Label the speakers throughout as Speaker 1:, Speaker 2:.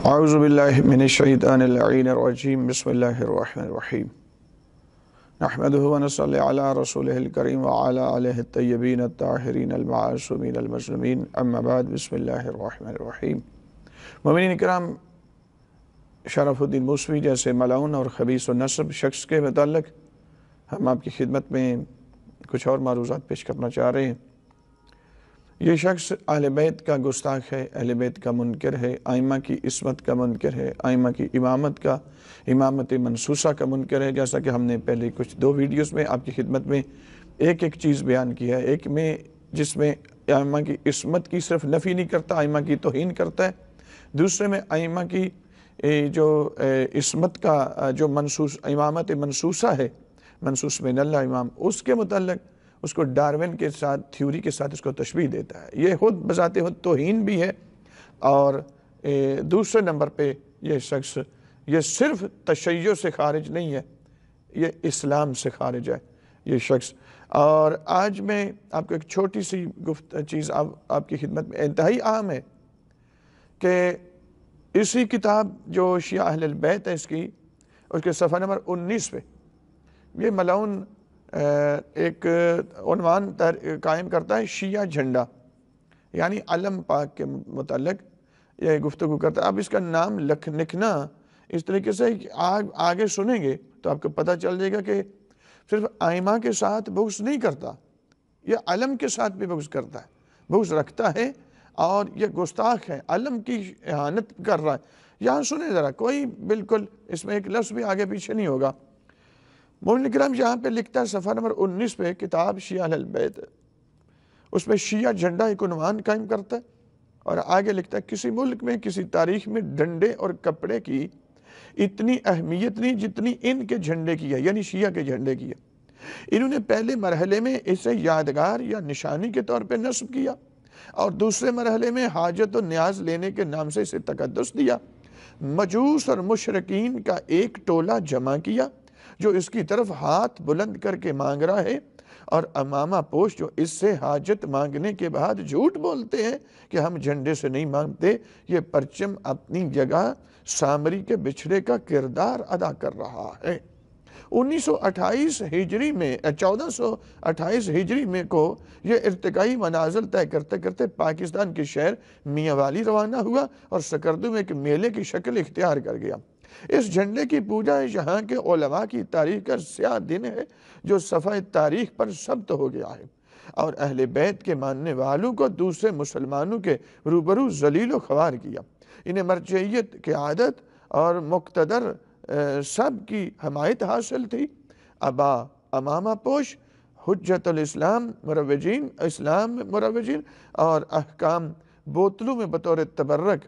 Speaker 1: اعوذ باللہ من الشیطان اللعین الرجیم بسم اللہ الرحمن الرحیم نحمدہ ونصلی علی رسولہ الکریم وعلی آلہ الطیبین الطاہرین المعصومین المظلومین اما بعد بسم اللہ الرحمن الرحیم۔ مومنین اکرام، شرف الدین موسوی جیسے ملعون اور خبیث و نسب شخص کے متعلق ہم آپ کی خدمت میں کچھ اور معروضات پیش کرنا چاہ رہے ہیں۔ یہ شخص اہل بیت کا گستاخ ہے، اہل بیت کا منکر ہے، ائمہ کی عصمت کا منکر ہے، ائمہ کی امامت منصوصہ کا منکر ہے، جیسا کہ ہم نے پہلے کچھ دو ویڈیوز میں آپ کی خدمت میں ایک چیز بیان کی ہے۔ ایک میں جس میں ائمہ کی عصمت کی صرف نفی نہیں کرتا، ائمہ کی توہین کرتا ہے۔ دوسرے میں ائمہ کی جو عصمت کا جو امامت منصوصہ ہے، منصوص من اللہ امام، اس کے متعلق اس کو ڈارون کے ساتھ تھیوری کے ساتھ اس کو تشبیہ دیتا ہے۔ یہ خود بذات خود توہین بھی ہے، اور دوسرے نمبر پہ یہ شخص یہ صرف تشیع سے خارج نہیں ہے، یہ اسلام سے خارج ہے یہ شخص۔ اور آج میں آپ کو ایک چھوٹی سی چیز آپ کی خدمت میں انتہائی اہم ہے کہ اسی کتاب جو شیعہ اہل البیت ہے اس کے صفحہ نمبر 19 پہ یہ ملعون ایک عنوان قائم کرتا ہے، شیعہ جھنڈا، یعنی علم پاک کے متعلق یہ گفتگو کرتا ہے۔ اب اس کا نام لکھنا اس طریقے سے آگے سنیں گے تو آپ کو پتہ چل جائے گا کہ صرف ائمہ کے ساتھ بغض نہیں کرتا، یہ علم کے ساتھ بھی بغض کرتا ہے، بغض رکھتا ہے، اور یہ گستاخ ہے، علم کی اہانت کر رہا ہے۔ یہاں سنیں ذرا، کوئی بالکل اس میں ایک لفظ بھی آگے پیچھے نہیں ہوگا۔ مومنین اکرام، یہاں پہ لکھتا ہے صفحہ نمبر 19 پہ کتاب شیعہ اہل البیت، اس میں شیعہ جھنڈا ایک عنوان قائم کرتا ہے، اور آگے لکھتا ہے کسی ملک میں کسی تاریخ میں ڈنڈے اور کپڑے کی اتنی اہمیت نہیں جتنی ان کے جھنڈے کی ہے، یعنی شیعہ کے جھنڈے کی ہے۔ انہوں نے پہلے مرحلے میں اسے یادگار یا نشانی کے طور پہ نصب کیا، اور دوسرے مرحلے میں حاجت و نیاز لینے کے نام سے اسے تقدس دیا۔ مجوس اور مشرکین کا ایک ٹولہ جمع کیا جو اس کی طرف ہاتھ بلند کر کے مانگ رہا ہے، اور امامہ پوش جو اس سے حاجت مانگنے کے بعد جھوٹ بولتے ہیں کہ ہم جھنڈے سے نہیں مانگتے۔ یہ پرچم اپنی جگہ سامری کے بچھڑے کا کردار ادا کر رہا ہے۔ 1928 ہجری میں 1428 ہجری میں کو یہ ارتقائی منازل طے کرتے کرتے پاکستان کے شہر میاں والی روانہ ہوا، اور سکردو میں ایک میلے کی شکل اختیار کر گیا۔ اس جھنڈے کی پوجا یہاں کے علماء کی تاریخ کا سیاہ دن ہے جو صفحہ تاریخ پر ثبت ہو گیا ہے، اور اہل بیت کے ماننے والوں کو دوسرے مسلمانوں کے روبرو ذلیل و خوار کیا۔ انہیں مرجعیت، قیادت اور مقتدر سب کی حمایت حاصل تھی۔ امامہ پوش، حجت الاسلام مروجین، اسلام مروجین اور احکام بوتلوں میں بطور تبرک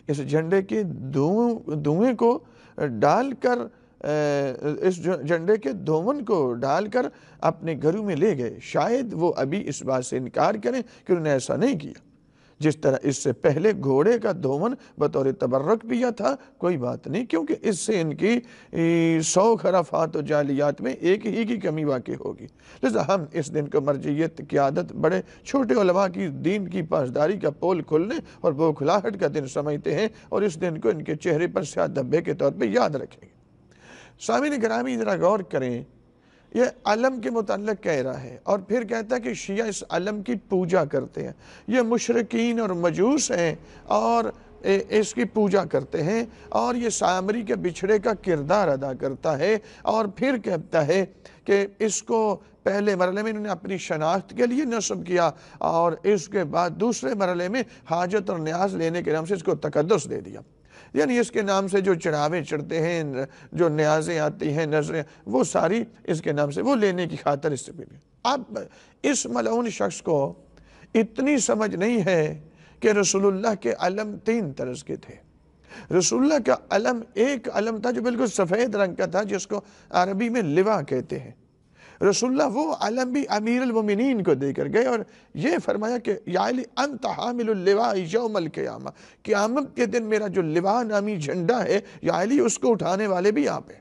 Speaker 1: اس جھنڈے کے دھوئیں کو ڈال کر اس جھنڈے کے دھون کو ڈال کر اپنے گھروں میں لے گئے۔ شاید وہ ابھی اس بات سے انکار کریں کہ انہوں نے ایسا نہیں کیا۔ جس طرح اس سے پہلے گھوڑے کا دھون بطور تبرک پیا تھا، کوئی بات نہیں، کیونکہ اس سے ان کی 100 خرافات و جعلیات میں ایک ہی کی کمی واقع ہوگی۔ لذا ہم اس دن کو مرجعیت، قیادت، بڑے چھوٹے علماء کی دین کی پاسداری کا پول کھلنے اور بوکھلاہٹ کا دن سمجھتے ہیں، اور اس دن کو ان کے چہرے پر سیاہ دھبے کے طور پہ یاد رکھیں گے۔ سامعین گرامی، ذرا غور کریں، یہ علم کے متعلق کہہ رہا ہے، اور پھر کہتا ہے کہ شیعہ اس علم کی پوجا کرتے ہیں۔ یہ مشرکین اور مجوس ہیں اور اس کی پوجا کرتے ہیں، اور یہ سامری کے بچھڑے کا کردار ادا کرتا ہے، اور پھر کہتا ہے کہ اس کو پہلے مرحلے میں انہوں نے اپنی شناخت کے لیے نصب کیا، اور اس کے بعد دوسرے مرحلے میں حاجت اور نیاز لینے کے نام سے اس کو تقدس دے دیا۔ یعنی اس کے نام سے جو چڑھاوے چڑھتے ہیں، جو نیازیں آتی ہیں، نظریں، وہ ساری اس کے نام سے وہ لینے کی خاطر اس سے بھی۔ اب اس ملعون شخص کو اتنی سمجھ نہیں ہے کہ رسول اللہ کے علم 3 طرز کے تھے۔ رسول اللہ کا علم ایک علم تھا جو بالکل سفید رنگ کا تھا، جس کو عربی میں لوا کہتے ہیں۔ رسول اللہ وہ علم بھی امیر المومنین کو دے کر گئے، اور یہ فرمایا کہ یا علی انت حامل اللواء یوم القیامہ، قیامت کے دن میرا جو لوا نامی جھنڈا ہے، یا علی اس کو اٹھانے والے بھی آپ ہیں۔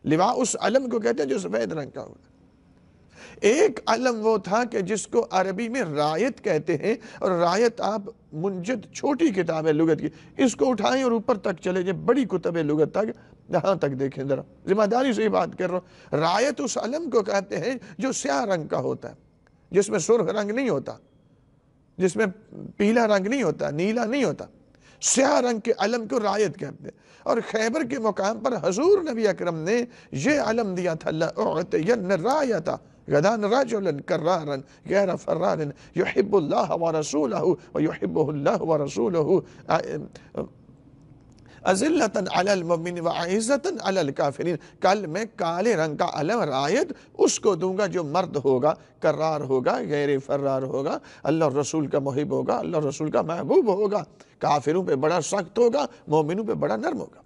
Speaker 1: لوا اس علم کو کہتے ہیں جو سفید رنگ کا ہوگا۔ ایک علم وہ تھا کہ جس کو عربی میں رایت کہتے ہیں، اور رایت آپ منجد چھوٹی کتاب ہے لغت کی، اس کو اٹھائیں اور اوپر تک چلے جائیں، بڑی کتب لغت تک یہاں تک دیکھیں ذرا، ذمہ داری سے ہی بات کر رہا ہوں۔ رایت اس علم کو کہتے ہیں جو سیاہ رنگ کا ہوتا ہے، جس میں سرخ رنگ نہیں ہوتا، جس میں پیلا رنگ نہیں ہوتا، نیلا نہیں ہوتا، سیاہ رنگ کے علم کو رایت کہتے ہیں۔ اور خیبر کے مقام پر حضور نبی اکرم نے یہ علم دیا تھا، لَأُعْتِيَنَّ الرَّایَةَ غَدًا رَجُلًا كَرَّارًا غَيْرَ فَرَّارٍ يُحِبُّ اللَّهَ وَرَسُولَهُ وَيُحِبُّهُ اللَّهُ وَرَسُولُهُ أَذِلَّةً عَلَى الْمُؤْمِنِينَ وَعِزَّةً عَلَى الْكَافِرِينَ۔ کل میں کالے رنگ کا علم رایت اس کو دوں گا جو مرد ہوگا، کرار ہوگا، غیر فرار ہوگا، اللہ اور رسول کا محب ہوگا، اللہ اور رسول کا محبوب ہوگا، کافروں پہ بڑا سخت ہوگا، مومنوں پہ بڑا نرم ہوگا۔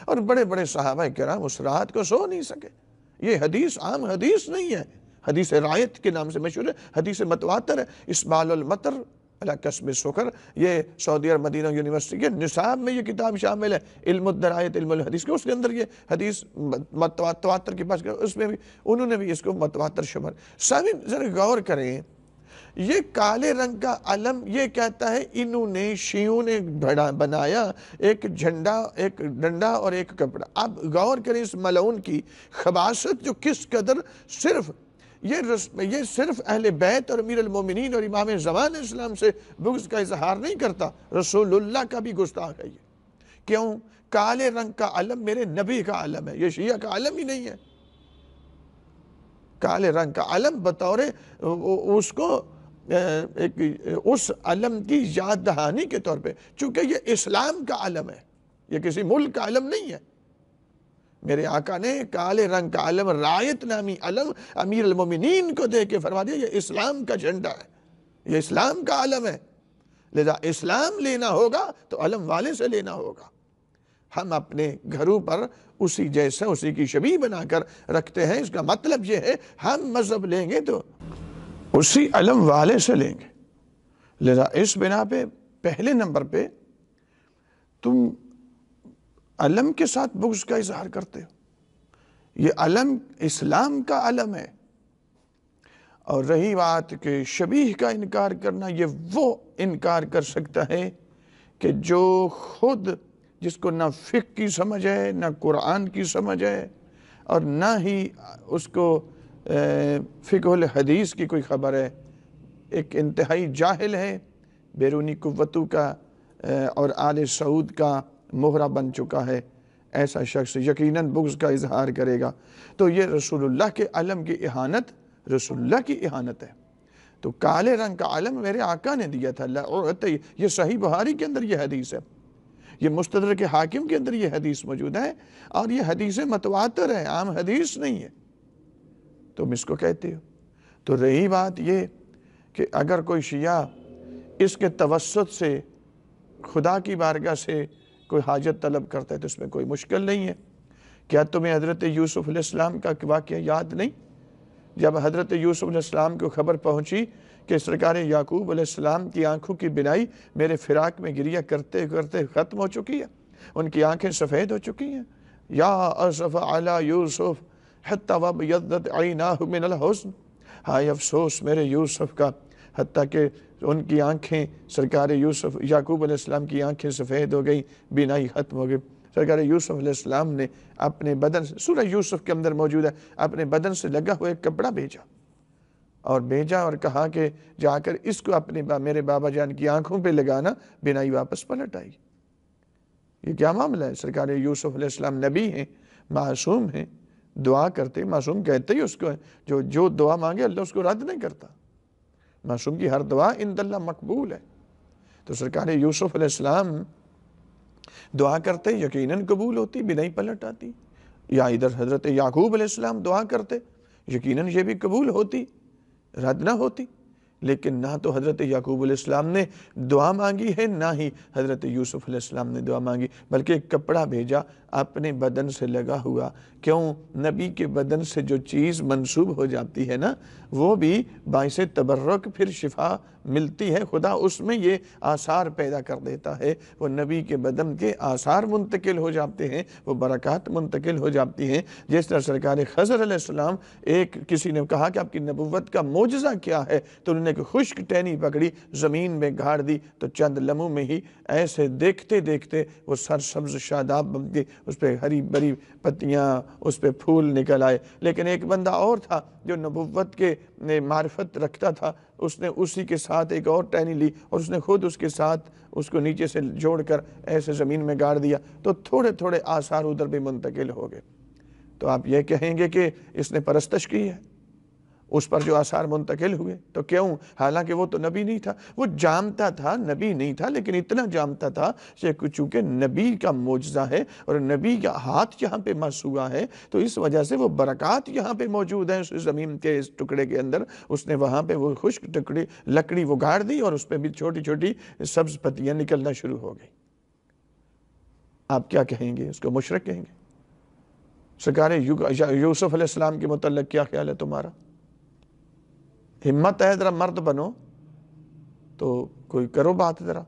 Speaker 1: اور بڑے بڑے صحابہ کرام اس رات کو سو نہیں سکے۔ یہ حدیث عام حدیث نہیں ہے، حدیث رایت کے نام سے مشہور ہے، حدیث متواتر ہے۔ اسبال المطر علی کسب السکر، یہ سعودی اور مدینہ یونیورسٹی کے نصاب میں یہ کتاب شامل ہے، علم الدرایت علم الحدیث کے، اس کے اندر یہ حدیث متواتر کی بات، اس میں بھی انہوں نے بھی اس کو متواتر شمار۔ سامعین ذرا غور کریں، یہ کالے رنگ کا علم یہ کہتا ہے انہوں نے شیعوں نے بنایا ایک جھنڈا، ایک ڈنڈا اور ایک کپڑا۔ اب غور کریں اس ملعون کی خباثت جو کس قدر، صرف یہ صرف اہل بیت اور امیر المومنین اور امام زمان اسلام سے بغض کا اظہار نہیں کرتا، رسول اللہ کا بھی گستاخ ہے یہ۔ کیوں؟ کالے رنگ کا علم میرے نبی کا علم ہے، یہ شیعہ کا علم ہی نہیں ہے۔ کالے رنگ کا علم بطور اس کو اس علم کی یاد دہانی کے طور پہ، چونکہ یہ اسلام کا علم ہے، یہ کسی ملک کا علم نہیں ہے۔ میرے آقا نے کالے رنگ کا علم، رایت نامی علم امیر المومنین کو دے کے فرما دیا یہ اسلام کا جھنڈا ہے، یہ اسلام کا علم ہے، لذا اسلام لینا ہوگا تو علم والے سے لینا ہوگا۔ ہم اپنے گھروں پر اسی جیسا، اسی کی شبیہ بنا کر رکھتے ہیں، اس کا مطلب یہ ہے ہم مذہب لیں گے تو اسی علم والے سے لیں گے۔ لذا اس بنا پہ پہلے نمبر پہ تم علم کے ساتھ بغض کا اظہار کرتے ہو، یہ علم اسلام کا علم ہے۔ اور رہی بات کہ شبیہ کا انکار کرنا، یہ وہ انکار کر سکتا ہے کہ جو خود جس کو نہ فقہ کی سمجھ ہے، نہ قرآن کی سمجھ ہے، اور نہ ہی اس کو فقہ الحدیث کی کوئی خبر ہے، ایک انتہائی جاہل ہے، بیرونی قوتوں کا اور آل سعود کا مہرہ بن چکا ہے، ایسا شخص یقیناً بغض کا اظہار کرے گا۔ تو یہ رسول اللہ کے علم کی اہانت، رسول اللہ کی اہانت ہے۔ تو کالے رنگ کا علم میرے آقا نے دیا تھا، یہ صحیح بخاری کے اندر یہ حدیث ہے، یہ مستدرک حاکم کے اندر یہ حدیث موجود ہے، اور یہ حدیث متواتر ہے، عام حدیث نہیں ہے، تم اس کو کہتے ہو۔ تو رہی بات یہ کہ اگر کوئی شیعہ اس کے توسط سے خدا کی بارگاہ سے کوئی حاجت طلب کرتا ہے تو اس میں کوئی مشکل نہیں ہے۔ کیا تمہیں حضرت یوسف علیہ السلام کا واقعہ یاد نہیں؟ جب حضرت یوسف علیہ السلام کو خبر پہنچی کہ سرکار یعقوب علیہ السلام کی آنکھوں کی بینائی میرے فراق میں گریہ کرتے کرتے ختم ہو چکی ہے، ان کی آنکھیں سفید ہو چکی ہیں، یا اسف علی یوسف حتی وابیضت عیناہ من الحزن، ہائے افسوس میرے یوسف کا، حتیٰ کہ ان کی آنکھیں، سرکار یوسف یعقوب علیہ السلام کی آنکھیں سفید ہو گئی، بینائی ختم ہو گئی۔ سرکار یوسف علیہ السلام نے اپنے بدن سے، سورہ یوسف کے اندر موجود ہے، اپنے بدن سے لگا ہوا ایک کپڑا بھیجا اور کہا کہ جا کر اس کو اپنے میرے بابا جان کی آنکھوں پہ لگانا، بینائی واپس پلٹ آئی۔ یہ کیا معاملہ ہے؟ سرکار یوسف علیہ السلام نبی ہیں، معصوم ہیں، دعا کرتے، معصوم کہتے ہی اس کو جو دعا مانگے اللہ اس کو رد نہیں کرتا، معصوم کی ہر دعا عند اللہ مقبول ہے۔ تو سرکار یوسف علیہ السلام دعا کرتے یقیناً قبول ہوتی، بینائی پلٹ آتی، یا ادھر حضرت یعقوب علیہ السلام دعا کرتے یقیناً یہ بھی قبول ہوتی، رد نہ ہوتی۔ لیکن نہ تو حضرت یعقوب علیہ السلام نے دعا مانگی ہے، نہ ہی حضرت یوسف علیہ السلام نے دعا مانگی، بلکہ ایک کپڑا بھیجا اپنے بدن سے لگا ہوا۔ کیوں؟ نبی کے بدن سے جو چیز منسوب ہو جاتی ہے نا، وہ بھی باعث تبرک پھر شفا ملتی ہے خدا اس میں یہ آثار پیدا کر دیتا ہے، وہ نبی کے بدن کے آثار منتقل ہو جاتے ہیں، وہ برکات منتقل ہو جاتی ہیں۔ جس طرح سرکار خضر علیہ السلام، کسی نے کہا کہ آپ کی نبوت کا معجزہ کیا ہے، تو انہوں نے ایک خشک ٹہنی پکڑی، زمین میں گاڑ دی، تو چند لمحوں میں ہی ایسے دیکھتے دیکھتے وہ سرسبز شاداب بن گئی، اس پہ ہری بھری پتیاں، اس پہ پھول نکل آئے۔ لیکن ایک بندہ اور تھا جو نبوت کے معرفت رکھتا تھا، اس نے اسی کے ساتھ ایک اور ٹہنی لی اور اس نے خود اس کے ساتھ اس کو نیچے سے جوڑ کر ایسے زمین میں گاڑ دیا، تو تھوڑے تھوڑے آثار ادھر بھی منتقل ہو گئے۔ تو آپ یہ کہیں گے کہ اس نے پرستش کی ہے، اس پر جو آثار منتقل ہوئے؟ تو کیوں؟ حالانکہ وہ تو نبی نہیں تھا، وہ جانتا تھا، نبی نہیں تھا، لیکن اتنا جانتا تھا کہ چونکہ نبی کا معجزہ ہے اور نبی کا ہاتھ یہاں پہ مس ہوا ہے، تو اس وجہ سے وہ برکات یہاں پہ موجود ہیں اس زمین کے اس ٹکڑے کے اندر۔ اس نے وہاں پہ وہ خشک ٹکڑی لکڑی وہ گاڑ دی اور اس پہ بھی چھوٹی چھوٹی سبز پتیاں نکلنا شروع ہو گئی۔ آپ کیا کہیں گے؟ اس کو مشرک کہیں گے؟ سرکار یوسف علیہ السلام کے متعلق کیا خیال ہے تمہارا؟ ہمت ہے ذرا، مرد بنو تو کوئی کرو بات ذرا۔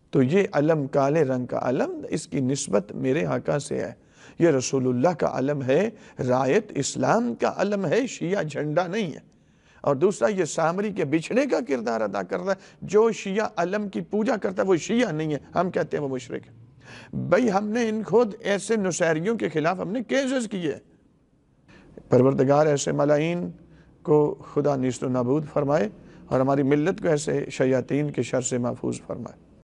Speaker 1: تو یہ علم کالے رنگ کا علم، اس کی نسبت میرے آقا سے ہے، یہ رسول اللہ کا علم ہے، رایت اسلام کا علم ہے، شیعہ جھنڈا نہیں ہے۔ اور دوسرا، یہ سامری کے بچھڑے کا کردار ادا کر رہا ہے۔ جو شیعہ علم کی پوجا کرتا ہے وہ شیعہ نہیں ہے، ہم کہتے ہیں وہ مشرک ہے۔ بھئی ہم نے ان خود ایسے نصیریوں کے خلاف ہم نے کیسز کیے۔ پروردگار ایسے ملائین کو خدا نیست و نابود فرمائے اور ہماری ملت کو ایسے شیاطین کے شر سے محفوظ فرمائے۔